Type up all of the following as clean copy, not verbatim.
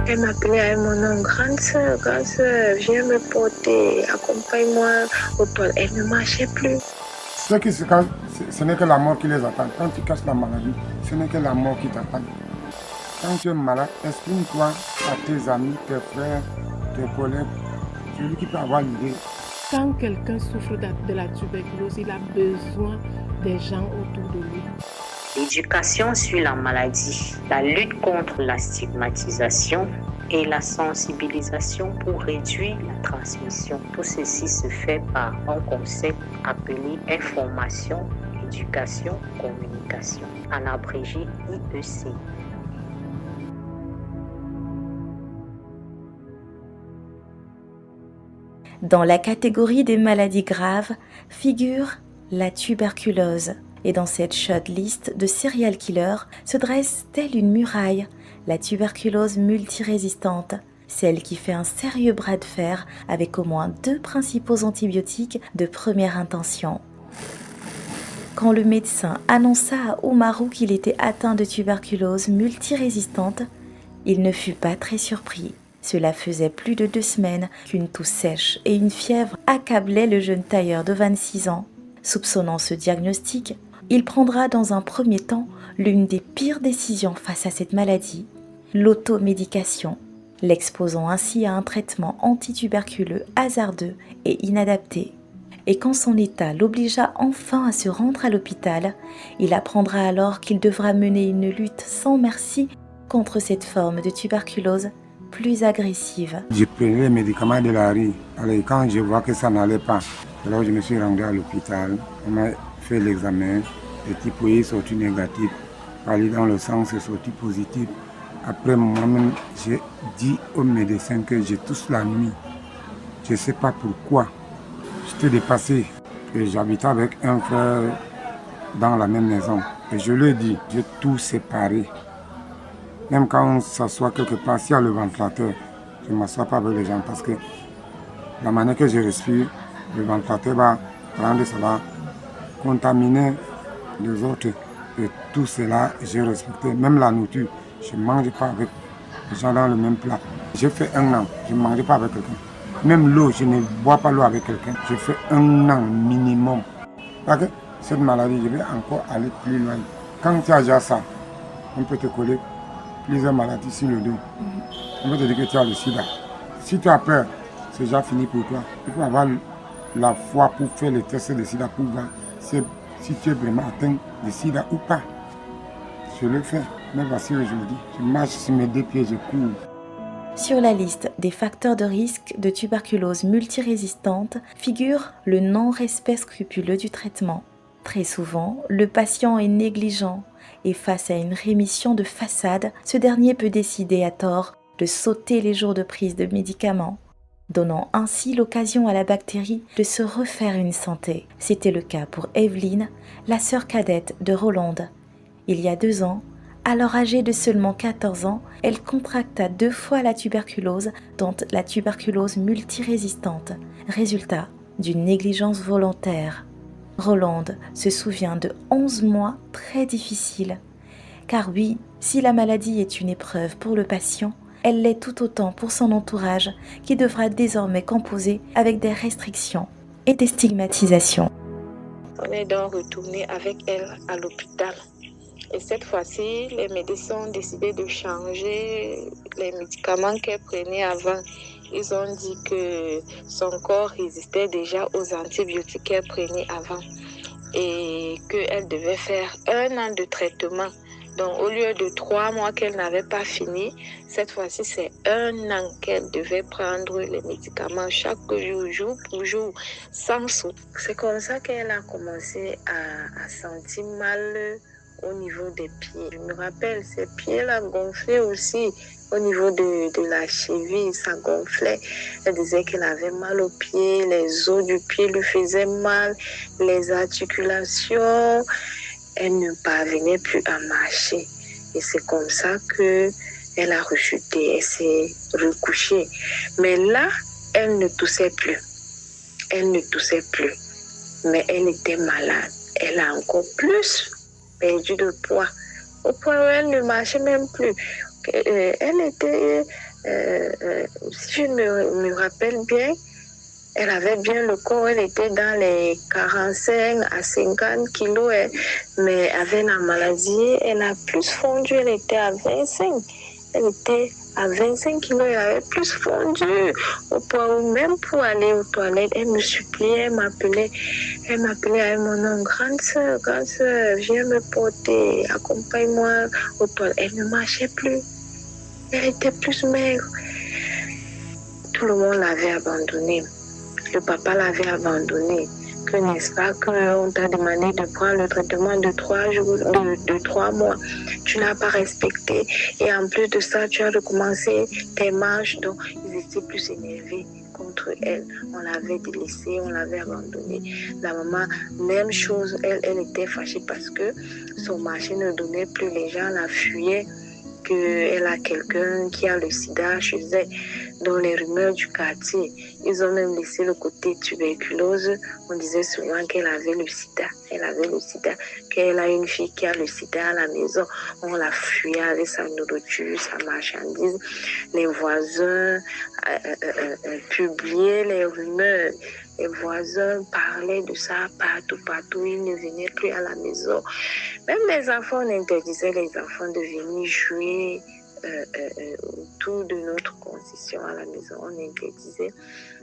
Elle m'appelait à un moment, grande sœur, viens me porter, accompagne-moi au toilette. Elle ne marchait plus. Ce n'est que la mort qui les attend. Quand tu caches la maladie, ce n'est que la mort qui t'attend. Quand tu es malade, exprime-toi à tes amis, tes frères, tes collègues, celui qui peut avoir l'idée. Quand quelqu'un souffre de la tuberculose, il a besoin des gens autour de lui. L'éducation sur la maladie, la lutte contre la stigmatisation et la sensibilisation pour réduire la transmission. Tout ceci se fait par un concept appelé information, éducation, communication, en abrégé IEC. Dans la catégorie des maladies graves figure la tuberculose. Et dans cette shortlist de serial killers se dresse telle une muraille, la tuberculose multirésistante, celle qui fait un sérieux bras de fer avec au moins 2 principaux antibiotiques de première intention. Quand le médecin annonça à Oumarou qu'il était atteint de tuberculose multirésistante, il ne fut pas très surpris. Cela faisait plus de 2 semaines qu'une toux sèche et une fièvre accablaient le jeune tailleur de 26 ans. Soupçonnant ce diagnostic, il prendra dans un premier temps l'une des pires décisions face à cette maladie, l'automédication, l'exposant ainsi à un traitement antituberculeux hasardeux et inadapté. Et quand son état l'obligea enfin à se rendre à l'hôpital, il apprendra alors qu'il devra mener une lutte sans merci contre cette forme de tuberculose plus agressive. Je prenais les médicaments de la rue. Alors quand je vois que ça n'allait pas, alors je me suis rendu à l'hôpital. On m'a fait l'examen. Le typhoïde est sorti négatif. Aller dans le sang, c'est sorti positif. Après, moi-même, j'ai dit au médecin que je tousse la nuit. Je ne sais pas pourquoi. J'étais dépassé. Et j'habitais avec un frère dans la même maison. Et je lui ai dit, j'ai tout séparé. Même quand on s'assoit quelque part, s'il y a le ventilateur, je ne m'assois pas avec les gens parce que la manière que je respire, le ventilateur va prendre, ça va contaminer les autres. Et tout cela, j'ai respecté. Même la nourriture, je ne mange pas avec les gens dans le même plat. J'ai fait 1 an, je ne mangeais pas avec quelqu'un. Même l'eau, je ne bois pas l'eau avec quelqu'un. Je fais 1 an minimum. Parce que cette maladie, je vais encore aller plus loin. Quand tu as déjà ça, on peut te coller plusieurs maladies sur le dos. On va te dire que tu as le sida. Si tu as peur, c'est déjà fini pour toi. Il faut avoir la foi pour faire le test de sida pour voir si tu es vraiment atteint de sida ou pas. Je le fais. Mais voici aujourd'hui. Je marche sur mes 2 pieds, je cours. Sur la liste des facteurs de risque de tuberculose multirésistante figure le non-respect scrupuleux du traitement. Très souvent, le patient est négligent et face à une rémission de façade, ce dernier peut décider à tort de sauter les jours de prise de médicaments, donnant ainsi l'occasion à la bactérie de se refaire une santé. C'était le cas pour Evelyne, la sœur cadette de Rolande. Il y a 2 ans, alors âgée de seulement 14 ans, elle contracta 2 fois la tuberculose, dont la tuberculose multirésistante, résultat d'une négligence volontaire. Rolande se souvient de 11 mois très difficiles. Car oui, si la maladie est une épreuve pour le patient, elle l'est tout autant pour son entourage qui devra désormais composer avec des restrictions et des stigmatisations. On est donc retourné avec elle à l'hôpital. Et cette fois-ci, les médecins ont décidé de changer les médicaments qu'elle prenait avant. Ils ont dit que son corps résistait déjà aux antibiotiques qu'elle prenait avant et qu'elle devait faire 1 an de traitement. Donc, au lieu de 3 mois qu'elle n'avait pas fini, cette fois-ci, c'est 1 an qu'elle devait prendre les médicaments chaque jour, jour pour jour, sans sou. C'est comme ça qu'elle a commencé à sentir mal au niveau des pieds. Je me rappelle, ses pieds-là gonflaient aussi au niveau de la cheville, ça gonflait. Elle disait qu'elle avait mal aux pieds, les os du pied lui faisaient mal, les articulations. Elle ne parvenait plus à marcher. Et c'est comme ça qu'elle a rechuté, elle s'est recouchée. Mais là, elle ne toussait plus. Elle ne toussait plus. Mais elle était malade. Elle a encore plus perdu de poids. Au point où elle ne marchait même plus. Elle était Si je me rappelle bien, elle avait bien le corps, elle était dans les 45 à 50 kilos, mais avec la maladie, elle a plus fondu, elle était à 25. Elle était à 25 kilos, elle avait plus fondu au point où même pour aller aux toilettes, elle me suppliait, elle m'appelait à mon nom, grande soeur, viens me porter, accompagne-moi aux toilettes. Elle ne marchait plus, elle était plus maigre. Tout le monde l'avait abandonnée. Le papa l'avait abandonnée. Que n'est-ce pas qu'on t'a demandé de prendre le traitement de 3 mois. Tu n'as pas respecté. Et en plus de ça, tu as recommencé tes marches. Donc, ils étaient plus énervés contre elle. On l'avait délaissée, on l'avait abandonnée. La maman, même chose, elle était fâchée parce que son marché ne donnait plus. Les gens la fuyaient. Qu'elle a quelqu'un qui a le sida chez elle, dans les rumeurs du quartier. Ils ont même laissé le côté tuberculose. On disait souvent qu'elle avait le sida. Elle avait le sida. Qu'elle a une fille qui a le sida à la maison. On la fuyait avec sa nourriture, sa marchandise. Les voisins publiaient les rumeurs. Les voisins parlaient de ça partout. Ils ne venaient plus à la maison. Même les enfants, on interdisait les enfants de venir jouer autour de notre concession à la maison. On interdisait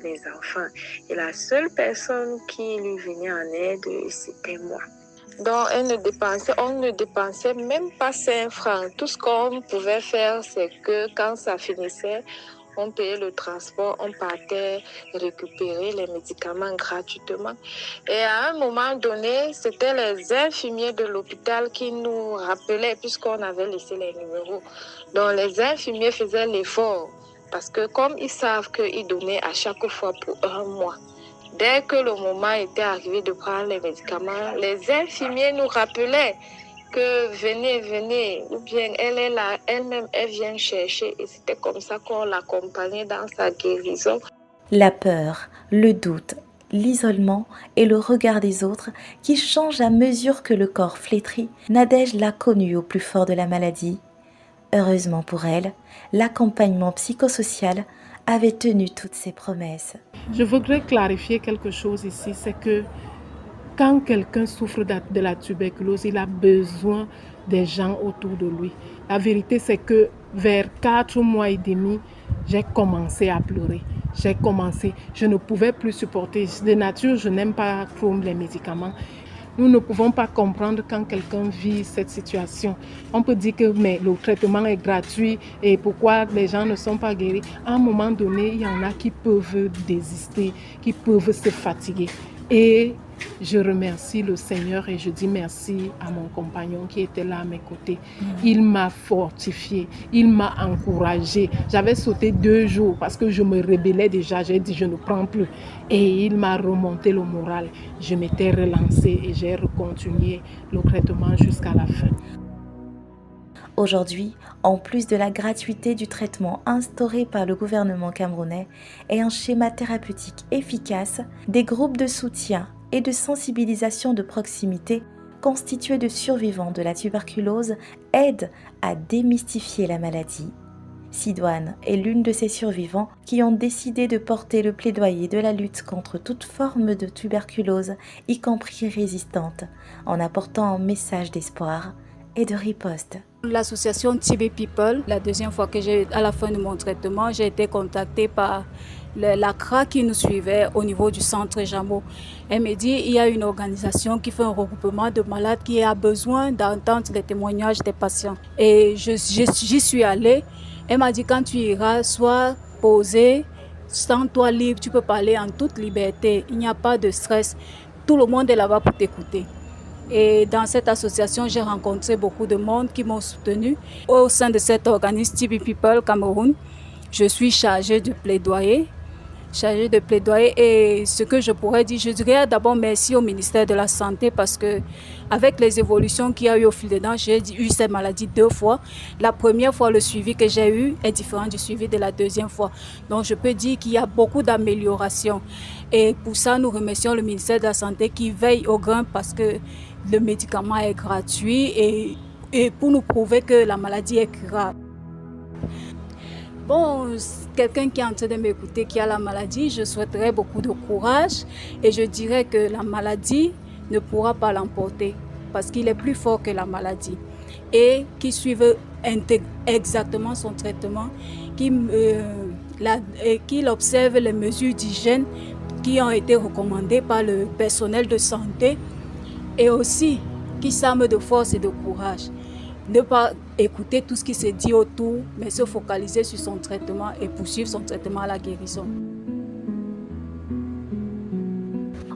les enfants. Et la seule personne qui lui venait en aide, c'était moi. Donc, on ne dépensait même pas 5 francs. Tout ce qu'on pouvait faire, c'est que quand ça finissait, on payait le transport, on partait récupérer les médicaments gratuitement. Et à un moment donné, c'était les infirmiers de l'hôpital qui nous rappelaient, puisqu'on avait laissé les numéros. Donc les infirmiers faisaient l'effort, parce que comme ils savent qu'ils donnaient à chaque fois pour 1 mois, dès que le moment était arrivé de prendre les médicaments, les infirmiers nous rappelaient que venez, ou bien elle est là, elle-même, elle vient chercher. Et c'était comme ça qu'on l'accompagnait dans sa guérison. La peur, le doute, l'isolement et le regard des autres qui changent à mesure que le corps flétrit, Nadège l'a connue au plus fort de la maladie. Heureusement pour elle, l'accompagnement psychosocial avait tenu toutes ses promesses. Je voudrais clarifier quelque chose ici, c'est que quand quelqu'un souffre de la tuberculose, il a besoin des gens autour de lui. La vérité, c'est que vers 4 mois et demi, j'ai commencé à pleurer. Je ne pouvais plus supporter. De nature, je n'aime pas trop les médicaments. Nous ne pouvons pas comprendre quand quelqu'un vit cette situation. On peut dire que mais le traitement est gratuit et pourquoi les gens ne sont pas guéris. À un moment donné, il y en a qui peuvent désister, qui peuvent se fatiguer. Et je remercie le Seigneur et je dis merci à mon compagnon qui était là à mes côtés. Il m'a fortifié, il m'a encouragé. J'avais sauté 2 jours parce que je me rébellais déjà. J'ai dit je ne prends plus. Et il m'a remonté le moral. Je m'étais relancée et j'ai recontinué le traitement jusqu'à la fin. Aujourd'hui, en plus de la gratuité du traitement instauré par le gouvernement camerounais et un schéma thérapeutique efficace, des groupes de soutien et de sensibilisation de proximité constitués de survivants de la tuberculose aident à démystifier la maladie. Sidoine est l'une de ces survivants qui ont décidé de porter le plaidoyer de la lutte contre toute forme de tuberculose, y compris résistante, en apportant un message d'espoir et de riposte. L'association TB People, la deuxième fois à la fin de mon traitement, j'ai été contactée par l'ACRA qui nous suivait au niveau du centre Jameau. Elle me dit il y a une organisation qui fait un regroupement de malades qui a besoin d'entendre les témoignages des patients. Et j'y suis allée. Elle m'a dit quand tu iras, sois posé, sens-toi libre, tu peux parler en toute liberté. Il n'y a pas de stress. Tout le monde est là-bas pour t'écouter. Et dans cette association, j'ai rencontré beaucoup de monde qui m'ont soutenu. Au sein de cet organisme TB People Cameroun, je suis chargée de plaidoyer. Et ce que je pourrais dire, je dirais d'abord merci au ministère de la Santé parce que avec les évolutions qu'il y a eu au fil des ans, j'ai eu cette maladie 2 fois. La première fois, le suivi que j'ai eu est différent du suivi de la deuxième fois. Donc je peux dire qu'il y a beaucoup d'améliorations. Et pour ça, nous remercions le ministère de la Santé qui veille au grain parce que le médicament est gratuit et pour nous prouver que la maladie est curable. Bon, quelqu'un qui est en train de m'écouter, qui a la maladie, je souhaiterais beaucoup de courage et je dirais que la maladie ne pourra pas l'emporter parce qu'il est plus fort que la maladie. Et qu'il suive exactement son traitement, qu'il observe les mesures d'hygiène qui ont été recommandées par le personnel de santé et aussi qu'il s'arme de force et de courage. Ne pas écouter tout ce qui se dit autour, mais se focaliser sur son traitement et poursuivre son traitement à la guérison.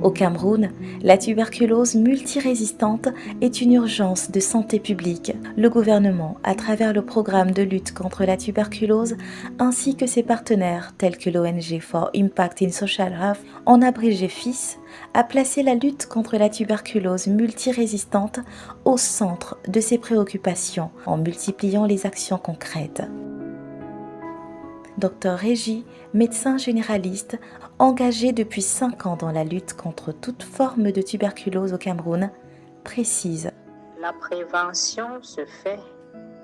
Au Cameroun, la tuberculose multirésistante est une urgence de santé publique. Le gouvernement, à travers le programme de lutte contre la tuberculose, ainsi que ses partenaires tels que l'ONG for Impact in Social Health, en abrégé FIS, a placé la lutte contre la tuberculose multirésistante au centre de ses préoccupations en multipliant les actions concrètes. Dr Régie, médecin généraliste, engagé depuis 5 ans dans la lutte contre toute forme de tuberculose au Cameroun, précise. La prévention se fait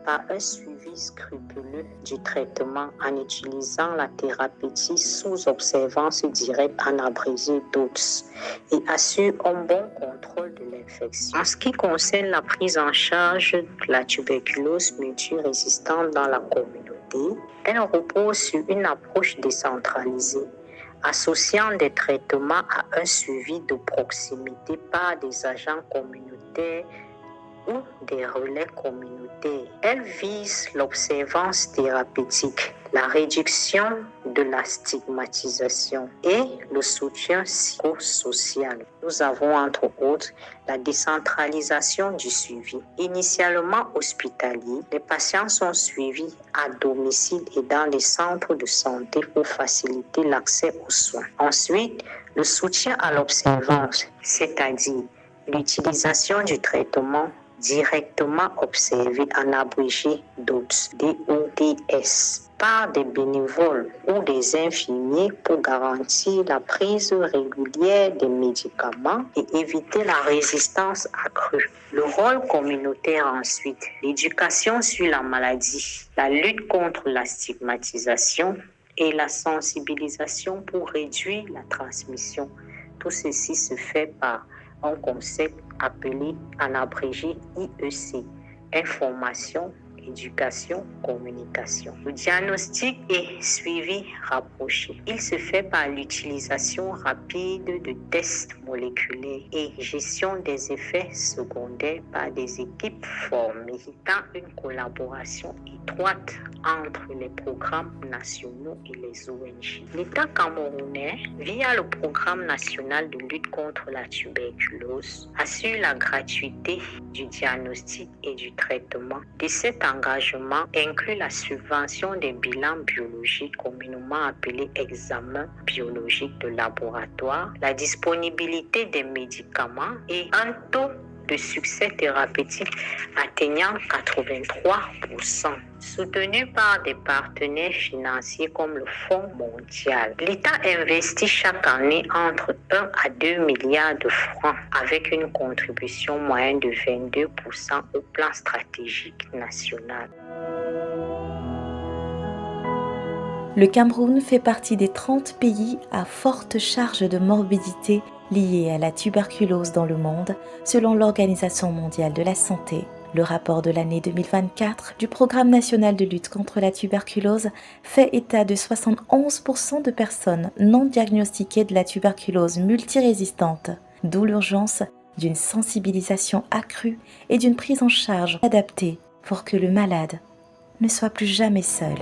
par un suivi scrupuleux du traitement en utilisant la thérapeutique sous observance directe en abrégé DOTS et assure un bon contrôle de l'infection. En ce qui concerne la prise en charge de la tuberculose multirésistante dans la communauté, elle repose sur une approche décentralisée, associant des traitements à un suivi de proximité par des agents communautaires ou des relais communautaires. Elle vise l'observance thérapeutique, la réduction de la stigmatisation et le soutien psychosocial. Nous avons entre autres la décentralisation du suivi. Initialement hospitalier, les patients sont suivis à domicile et dans les centres de santé pour faciliter l'accès aux soins. Ensuite, le soutien à l'observance, c'est-à-dire l'utilisation du traitement directement observé en abrégé DOTS, par des bénévoles ou des infirmiers pour garantir la prise régulière des médicaments et éviter la résistance accrue. Le rôle communautaire ensuite, l'éducation sur la maladie, la lutte contre la stigmatisation et la sensibilisation pour réduire la transmission. Tout ceci se fait par un concept appelé en abrégé IEC, information, éducation, communication. Le diagnostic et suivi rapproché. Il se fait par l'utilisation rapide de tests moléculaires et gestion des effets secondaires par des équipes formées, dans une collaboration étroite entre les programmes nationaux et les ONG. L'État camerounais, via le programme national de lutte contre la tuberculose, assure la gratuité du diagnostic et du traitement. De cet engagement inclut la subvention des bilans biologiques communément appelés examens biologiques de laboratoire, la disponibilité des médicaments et un taux de succès thérapeutique atteignant 83%, soutenu par des partenaires financiers comme le Fonds mondial. L'État investit chaque année entre 1 à 2 milliards de francs avec une contribution moyenne de 22% au plan stratégique national. Le Cameroun fait partie des 30 pays à forte charge de morbidité liée à la tuberculose dans le monde, selon l'Organisation mondiale de la santé. Le rapport de l'année 2024 du Programme national de lutte contre la tuberculose fait état de 71% de personnes non diagnostiquées de la tuberculose multirésistante, d'où l'urgence d'une sensibilisation accrue et d'une prise en charge adaptée pour que le malade ne soit plus jamais seul.